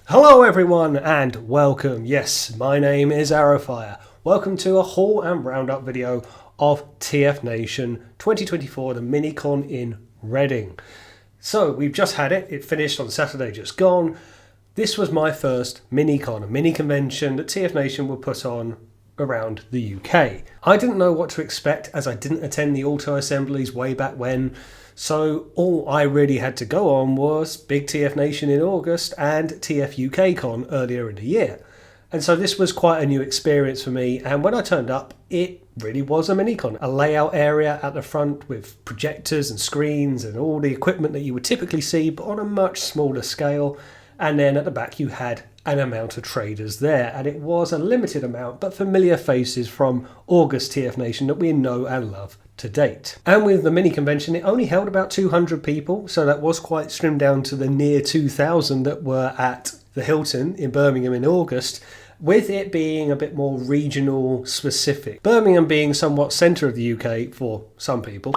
Hello everyone and welcome. Yes, my name is Arrowfire. Welcome to a haul and roundup video of TFNation 2024, the minicon in Reading. So we've just had it. It finished on Saturday just gone. This was my first minicon, a mini convention that TFNation will put on around the UK. I didn't know what to expect as I didn't attend the auto assemblies way back when. So all I really had to go on was Big TFNation in August and TF Con earlier in the year. And so this was quite a new experience for me, and when I turned up, it really was a minicon. A layout area at the front with projectors and screens and all the equipment that you would typically see, but on a much smaller scale. And then at the back you had an amount of traders there, and it was a limited amount, but familiar faces from August TFNation that we know and love to date. And with the mini convention, it only held about 200 people, so that was quite trimmed down to the near 2,000 that were at the Hilton in Birmingham in August, with it being a bit more regional specific. Birmingham being somewhat centre of the UK for some people.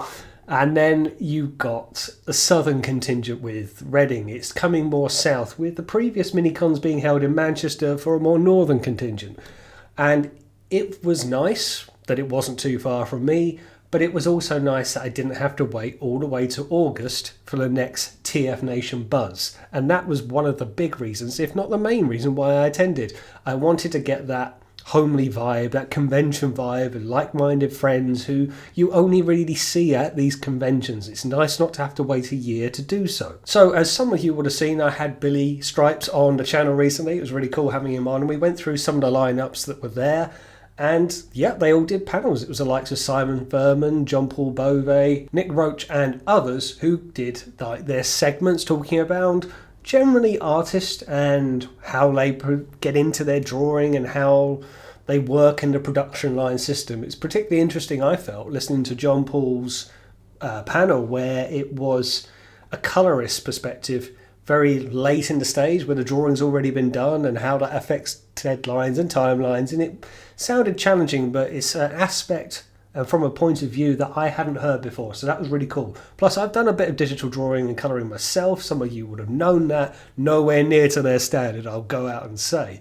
And then you got the southern contingent with Reading. It's coming more south, with the previous minicons being held in Manchester for a more northern contingent. And it was nice that it wasn't too far from me, but it was also nice that I didn't have to wait all the way to August for the next TFNation buzz. And that was one of the big reasons, if not the main reason, why I attended. I wanted to get that homely vibe, that convention vibe, and like-minded friends who you only really see at these conventions. It's nice not to have to wait a year to do so. So as some of you would have seen, I had Billy Stripes on the channel recently. It was really cool having him on, and we went through some of the lineups that were there. And yeah, they all did panels. It was the likes of Simon Furman, John Paul Bove, Nick Roach and others who did their segments talking about generally artists and how they get into their drawing and how they work in the production line system. It's particularly interesting, I felt, listening to John Paul's panel, where it was a colorist perspective very late in the stage where the drawing's already been done and how that affects deadlines and timelines. And it sounded challenging, but it's an aspect from a point of view that I hadn't heard before, so that was really cool. Plus, I've done a bit of digital drawing and colouring myself. Some of you would have known that. Nowhere near to their standard, I'll go out and say.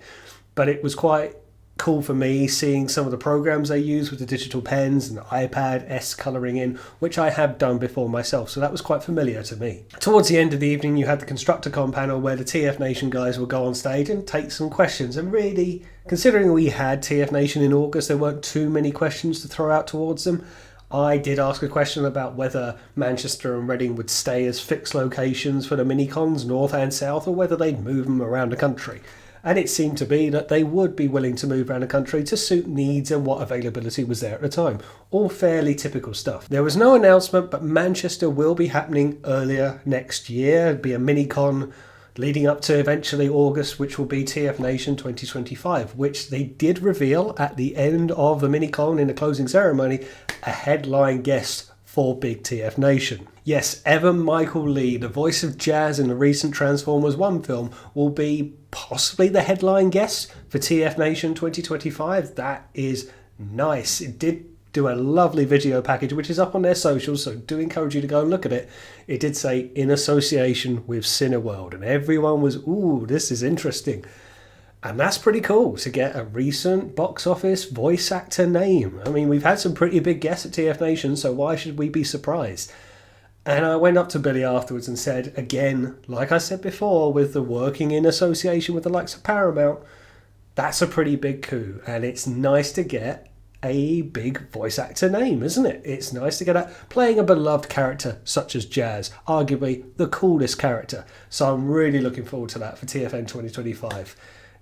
But it was quite cool for me seeing some of the programs they use with the digital pens and the iPad S colouring in, which I have done before myself, so that was quite familiar to me. Towards the end of the evening, you had the Constructicon panel where the TFNation guys would go on stage and take some questions, and really, considering we had TFNation in August, there weren't too many questions to throw out towards them. I did ask a question about whether Manchester and Reading would stay as fixed locations for the minicons, north and south, or whether they'd move them around the country. And it seemed to be that they would be willing to move around the country to suit needs and what availability was there at the time. All fairly typical stuff. There was no announcement, but Manchester will be happening earlier next year. It'll be a mini-con leading up to eventually August, which will be TFNation 2025, which they did reveal at the end of the mini-con in the closing ceremony, a headline guest for Big TFNation. Yes, Evan Michael Lee, the voice of Jazz in the recent Transformers 1 film, will be possibly the headline guest for TFNation 2025. That is nice. It did do a lovely video package, which is up on their socials, so do encourage you to go and look at it. It did say, in association with Cineworld, and everyone was, ooh, this is interesting. And that's pretty cool to get a recent box office voice actor name. I mean, we've had some pretty big guests at TFNation, so why should we be surprised? And I went up to Billy afterwards and said, again, like I said before, with the working in association with the likes of Paramount, that's a pretty big coup. And it's nice to get a big voice actor name, isn't it? It's nice to get that playing a beloved character such as Jazz, arguably the coolest character. So I'm really looking forward to that for TFN 2025.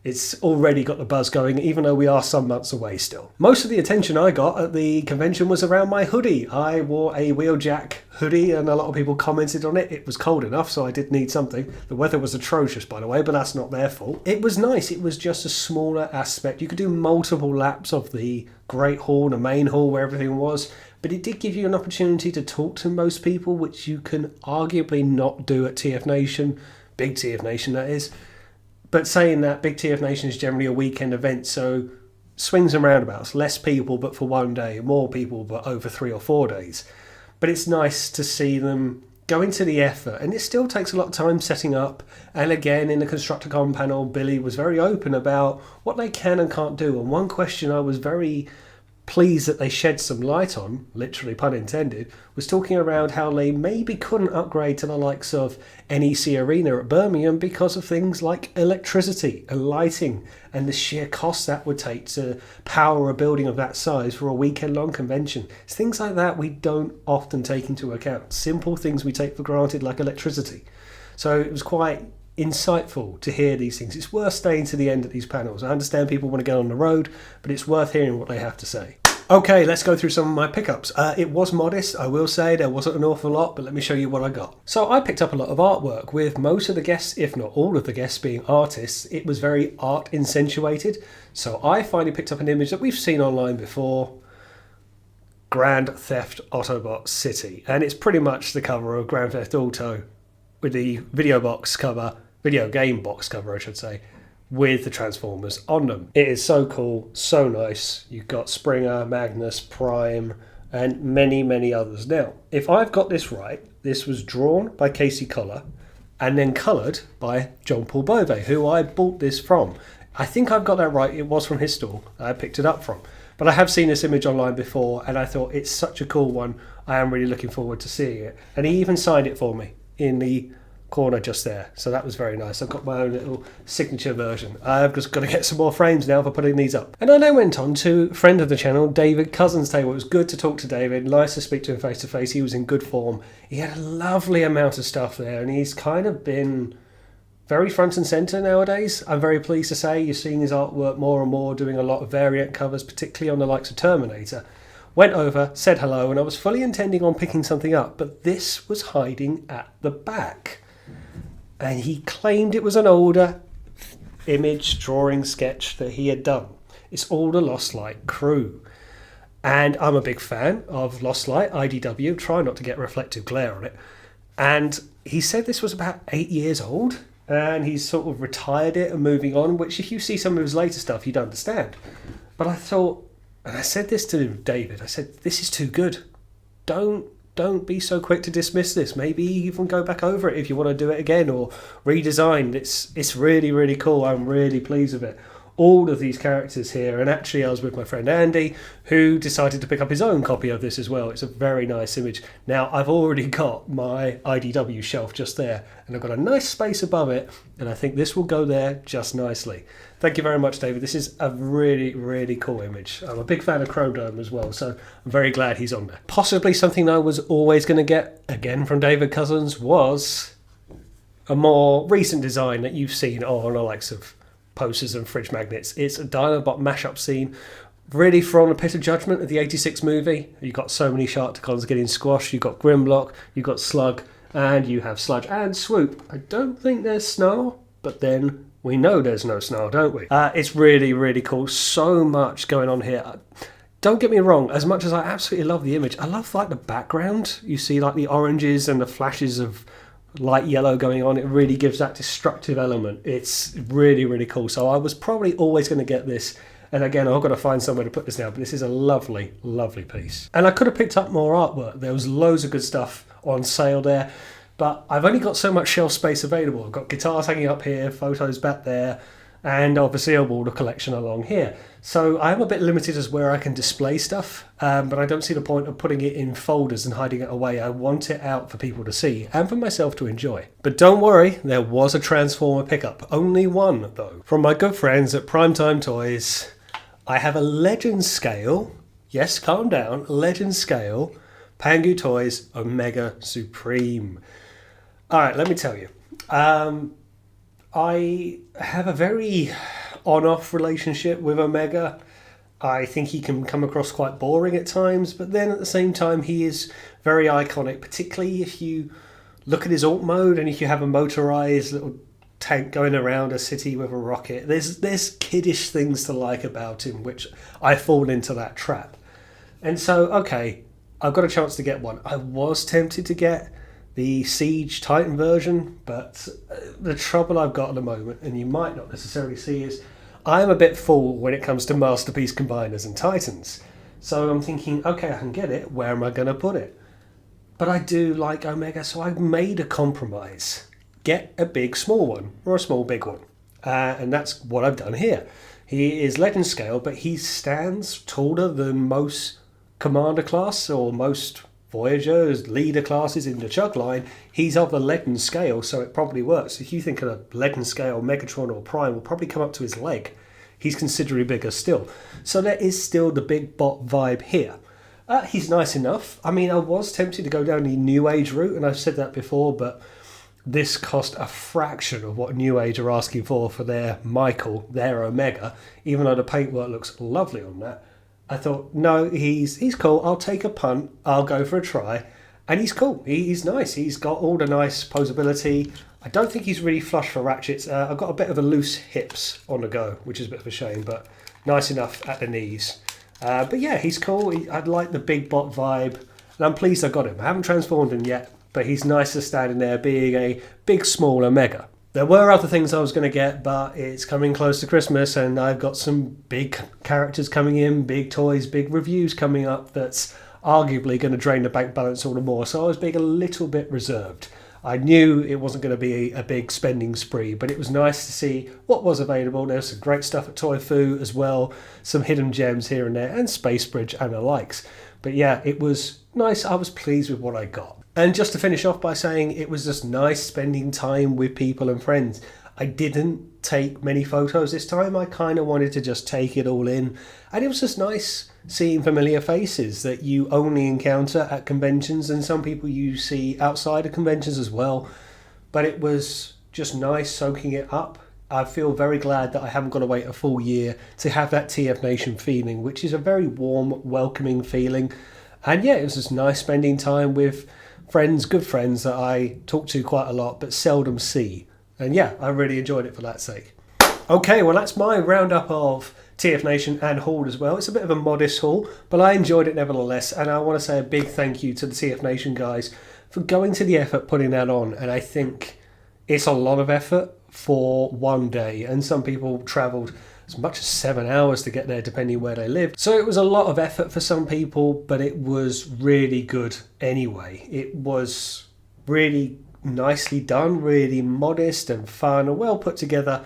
It's already got the buzz going, even though we are some months away still. Most of the attention I got at the convention was around my hoodie. I wore a Wheeljack hoodie and a lot of people commented on it. It was cold enough, so I did need something. The weather was atrocious, by the way, but that's not their fault. It was nice. It was just a smaller aspect. You could do multiple laps of the Great Hall, the main hall where everything was, but it did give you an opportunity to talk to most people, which you can arguably not do at TFNation, Big TFNation that is. But saying that, Big TFNation is generally a weekend event, so swings and roundabouts, less people but for one day, more people but over 3 or 4 days. But it's nice to see them going to the effort, and it still takes a lot of time setting up. And again, in the Constructicon panel, Billy was very open about what they can and can't do. And one question I was very pleased that they shed some light on, literally pun intended, was talking around how they maybe couldn't upgrade to the likes of NEC Arena at Birmingham because of things like electricity and lighting and the sheer cost that would take to power a building of that size for a weekend-long convention. It's things like that we don't often take into account. Simple things we take for granted like electricity. So it was quite insightful to hear these things. It's worth staying to the end at these panels. I understand people want to get on the road, but it's worth hearing what they have to say. Okay, let's go through some of my pickups. It was modest, I will say. There wasn't an awful lot, but let me show you what I got. So I picked up a lot of artwork, with most of the guests, if not all of the guests, being artists. It was very art accentuated. So I finally picked up an image that we've seen online before, Grand Theft Autobot City. And it's pretty much the cover of Grand Theft Auto with the video game box cover, I should say, with the Transformers on them. It is so cool, so nice. You've got Springer, Magnus, Prime, and many, many others. Now, if I've got this right, this was drawn by Casey Collar and then coloured by John Paul Bove, who I bought this from. I think I've got that right. It was from his stall I picked it up from. But I have seen this image online before, and I thought it's such a cool one. I am really looking forward to seeing it. And he even signed it for me in the corner just there, so that was very nice. I've got my own little signature version. I've just got to get some more frames now for putting these up. And I then went on to friend of the channel, David Cousins' table. It was good to talk to David, nice to speak to him face to face. He was in good form. He had a lovely amount of stuff there, and he's kind of been very front and centre nowadays. I'm very pleased to say you're seeing his artwork more and more, doing a lot of variant covers, particularly on the likes of Terminator. Went over, said hello, and I was fully intending on picking something up, but this was hiding at the back. And he claimed it was an older image, drawing, sketch that he had done. It's all the Lost Light crew. And I'm a big fan of Lost Light, IDW, try not to get reflective glare on it. And he said this was about 8 years old, and he's sort of retired it and moving on, which if you see some of his later stuff, you'd understand. But I thought, and I said this to David, I said, this is too good. Don't be so quick to dismiss this. Maybe even go back over it if you want to do it again or redesign. It's really, really cool. I'm really pleased with it. All of these characters here, and actually I was with my friend Andy, who decided to pick up his own copy of this as well. It's a very nice image. Now, I've already got my IDW shelf just there, and I've got a nice space above it, and I think this will go there just nicely. Thank you very much, David. This is a really, really cool image. I'm a big fan of Chrome Dome as well, so I'm very glad he's on there. Possibly something I was always going to get, again from David Cousins, was a more recent design that you've seen on the likes of posters and fridge magnets. It's a Dinobot mashup scene, really from the Pit of Judgment of the 86 movie. You've got so many Sharkticons getting squashed. You've got Grimlock, you've got Slug, and you have Sludge and Swoop. I don't think there's Snarl, but then we know there's no Snarl, don't we? It's really, really cool. So much going on here. Don't get me wrong, as much as I absolutely love the image, I love like the background. You see like the oranges and the flashes of light yellow going on. It really gives that destructive element. It's really, really cool. So I was probably always going to get this, and again I've got to find somewhere to put this now, but this is a lovely, lovely piece. And I could have picked up more artwork. There was loads of good stuff on sale there, but I've only got so much shelf space available. I've got guitars hanging up here, photos back there, and obviously a Walder collection along here. So I'm a bit limited as where I can display stuff, but I don't see the point of putting it in folders and hiding it away. I want it out for people to see and for myself to enjoy. But don't worry, there was a Transformer pickup. Only one, though. From my good friends at Primetime Toys, I have a Legend Scale, yes, calm down, Legend Scale, Pangu Toys Omega Supreme. Alright, let me tell you. I have a very on-off relationship with Omega. I think he can come across quite boring at times, but then at the same time he is very iconic, particularly if you look at his alt mode and if you have a motorized little tank going around a city with a rocket. There's kiddish things to like about him, which I fall into that trap. And so, okay, I've got a chance to get one. I was tempted to get the Siege Titan version, but the trouble I've got at the moment, and you might not necessarily see, is I'm a bit full when it comes to Masterpiece Combiners and Titans. So I'm thinking, okay, I can get it, where am I going to put it? but I do like Omega, so I've made a compromise. Get a big small one, or a small big one. And that's what I've done here. He is legend scale, but he stands taller than most commander class or most Voyagers, leader classes in the chug line. He's of the legend scale, so it probably works. If you think of a legend scale, Megatron or Prime will probably come up to his leg. He's considerably bigger still. So there is still the big bot vibe here. He's nice enough. I mean, I was tempted to go down the New Age route, and I've said that before, but this cost a fraction of what New Age are asking for their Michael, their Omega, even though the paintwork looks lovely on that. I thought, no, he's cool. I'll take a punt. I'll go for a try. And he's cool. He's nice. He's got all the nice posability. I don't think he's really flush for ratchets. I've got a bit of a loose hips on the go, which is a bit of a shame, but nice enough at the knees. But yeah, he's cool. I'd like the big bot vibe. And I'm pleased I got him. I haven't transformed him yet, but he's nice to standing there being a big, small Omega. There were other things I was going to get, but it's coming close to Christmas and I've got some big characters coming in, big toys, big reviews coming up that's arguably going to drain the bank balance all the more. So I was being a little bit reserved. I knew it wasn't going to be a big spending spree, but it was nice to see what was available. There's some great stuff at Toy Foo as well, some hidden gems here and there, and Space Bridge and the likes. But yeah, it was nice. I was pleased with what I got. And just to finish off by saying it was just nice spending time with people and friends. I didn't take many photos this time. I kind of wanted to just take it all in. And it was just nice seeing familiar faces that you only encounter at conventions and some people you see outside of conventions as well. But it was just nice soaking it up. I feel very glad that I haven't got to wait a full year to have that TFNation feeling, which is a very warm, welcoming feeling. And yeah, it was just nice spending time with friends, good friends that I talk to quite a lot but seldom see. And yeah, I really enjoyed it for that sake. Okay, well that's my roundup of TFNation and haul as well. It's a bit of a modest haul, but I enjoyed it nevertheless. And I want to say a big thank you to the TFNation guys for going to the effort putting that on. And I think it's a lot of effort for one day. And some people travelled as much as 7 hours to get there depending where they lived. So it was a lot of effort for some people, but it was really good anyway. It was really nicely done, really modest and fun and well put together.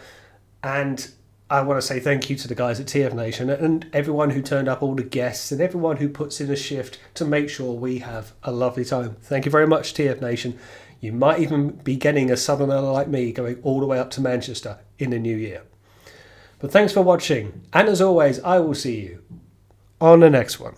And I want to say thank you to the guys at TFNation and everyone who turned up, all the guests and everyone who puts in a shift to make sure we have a lovely time. Thank you very much, TFNation. You might even be getting a southerner like me going all the way up to Manchester in the new year. But thanks for watching, and as always, I will see you on the next one.